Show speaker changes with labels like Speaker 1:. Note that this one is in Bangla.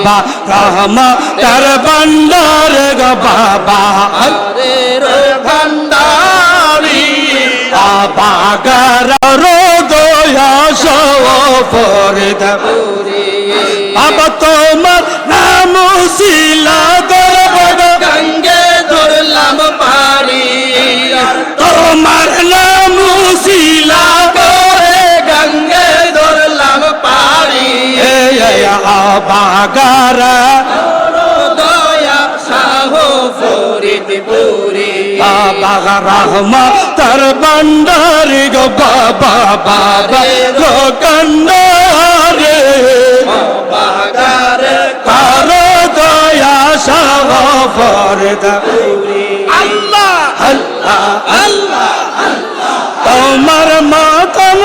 Speaker 1: বাবা রহমতের ভান্ডার গো বাবা
Speaker 2: ভান্ডারি
Speaker 1: বাবা গর দয়া সফরদ বাবা তোমার নাম শিলা দরবাদ
Speaker 2: গঙ্গে ধরলাম পারি
Speaker 1: তোমার নাম শিলা
Speaker 2: করে গঙ্গে ধরলাম পারি
Speaker 1: বাগার
Speaker 2: দয়া শাহ ফরিদপুরি
Speaker 1: বাবা রহমতের ভান্ডার গো বাবা বাবা গো কন্ডারে
Speaker 2: বাগার
Speaker 1: কার দয়া সফরদ
Speaker 2: আল্লাহ
Speaker 1: আল্লাহ
Speaker 2: আল্লাহ
Speaker 1: তোমার মাতন